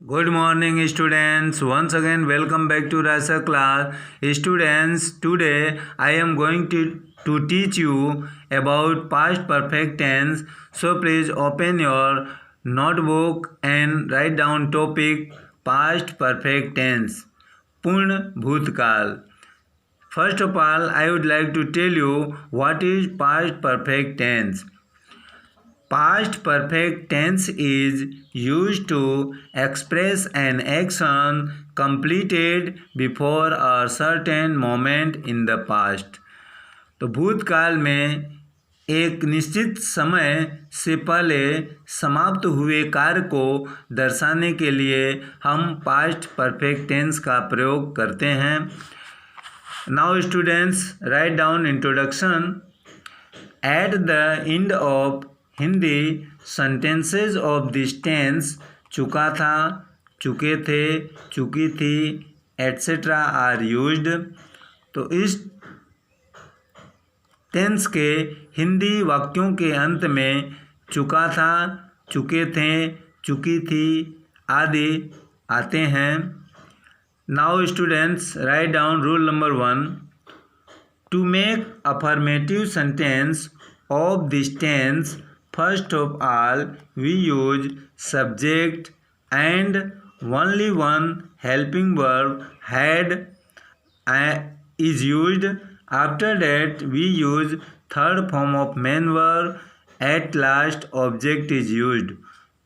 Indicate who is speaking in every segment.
Speaker 1: Good morning students. Once again welcome back to Rasa class. Students, today I am going to teach you about past perfect tense. So please open your notebook and write down topic past perfect tense. पूर्ण भूतकाल. First of all, I would like to tell you what is past perfect tense. Past perfect tense is used to express an action completed before a certain moment in the past. तो भूतकाल में एक निश्चित समय से पहले समाप्त हुए कार्य को दर्शाने के लिए हम पास्ट परफेक्ट टेंस का प्रयोग करते हैं. Now students, write down introduction. At the end of Hindi sentences of this tense चुका था, चुके थे, चुकी थी एट्सेट्रा आर यूज्ड. तो इस टेंस के हिंदी वाक्यों के अंत में चुका था, चुके थे, चुकी थी आदि आते हैं. Now students, write down rule number 1. To make affirmative sentence of this tense, first of all we use subject and only one helping verb had is used. After that we use third form of main verb. At last object is used.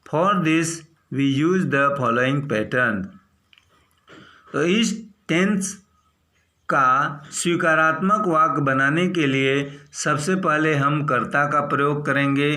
Speaker 1: For this we use the following pattern. तो इस tense का स्वीकारात्मक वाक्य बनाने के लिए सबसे पहले हम कर्ता का प्रयोग करेंगे.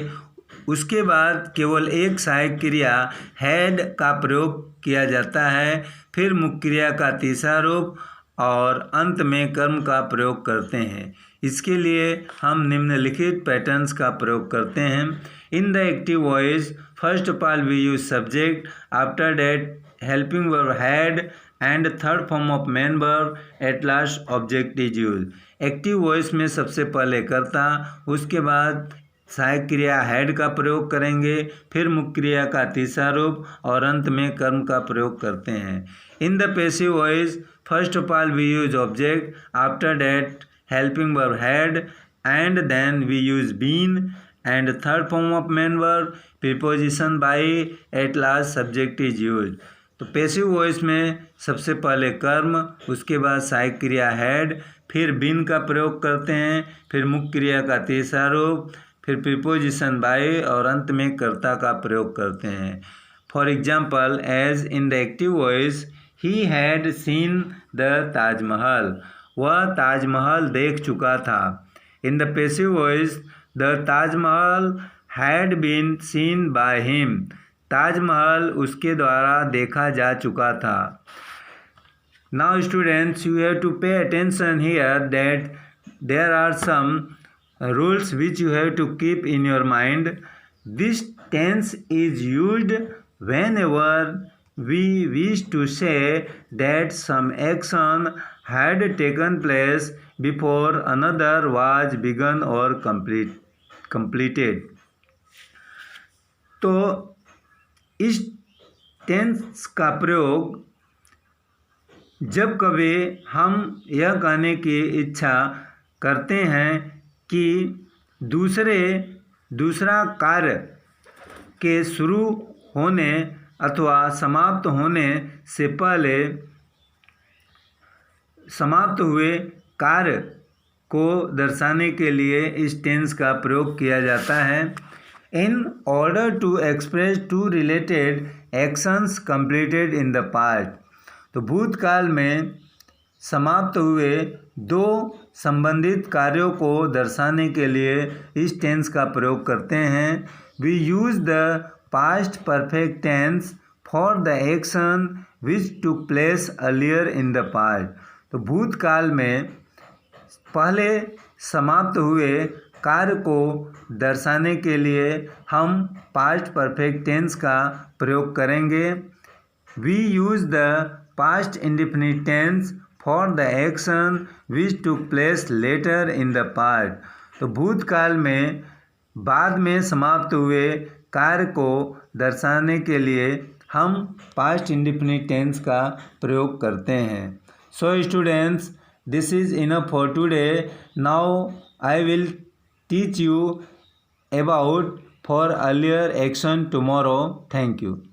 Speaker 1: उसके बाद केवल एक सहायक क्रिया हैड का प्रयोग किया जाता है. फिर मुख्य क्रिया का तीसरा रूप और अंत में कर्म का प्रयोग करते हैं. इसके लिए हम निम्नलिखित पैटर्न्स का प्रयोग करते हैं. In the active voice first of all we use subject. After that helping verb had and third form of main verb. At last object is use. Active voice में सबसे पहले कर्ता, उसके बाद सहायक क्रिया हैड का प्रयोग करेंगे, फिर मुख्य क्रिया का तीसरा रूप और अंत में कर्म का प्रयोग करते हैं. In the passive voice first of all we use object. After that helping verb had and then we use been and third form of main verb. Preposition by. At last subject is use. तो passive voice में सबसे पहले कर्म, उसके बाद सहायक क्रिया had, फिर बीन का प्रयोग करते हैं, फिर मुख्य क्रिया का तीसरा रूप, फिर प्रीपोजिशन बाय और अंत में कर्ता का प्रयोग करते हैं. For example, as in the active voice he had seen the Taj Mahal. वह ताजमहल देख चुका था. In the passive voice the Taj Mahal had been seen by him. Taj Mahal उसके द्वारा देखा जा चुका था. Now students, you have to pay attention here that there are some rules which you have to keep in your mind. This tense is used whenever we wish to say that some action had taken place before another was begun or completed. तो इस tense का प्रयोग जब कभी हम यह कहने की इच्छा करते हैं कि दूसरा कार्य के शुरू होने अथवा समाप्त होने से पहले समाप्त हुए कार्य को दर्शाने के लिए इस टेंस का प्रयोग किया जाता है. In order to express two related actions completed in the past. तो भूतकाल में समाप्त हुए दो संबंधित कार्यों को दर्शाने के लिए इस टेंस का प्रयोग करते हैं. We use the past perfect tense for the action which took place earlier in the past. तो भूतकाल में पहले समाप्त हुए कार्य को दर्शाने के लिए हम पास्ट परफेक्ट टेंस का प्रयोग करेंगे. We use the past indefinite tense for the action which took place later in the past. तो भूतकाल में बाद में समाप्त हुए कार्य को दर्शाने के लिए हम पास्ट इंडेफिनिट टेंस का प्रयोग करते हैं। So students, this is enough for today. Now I will teach you about for earlier action tomorrow. Thank you.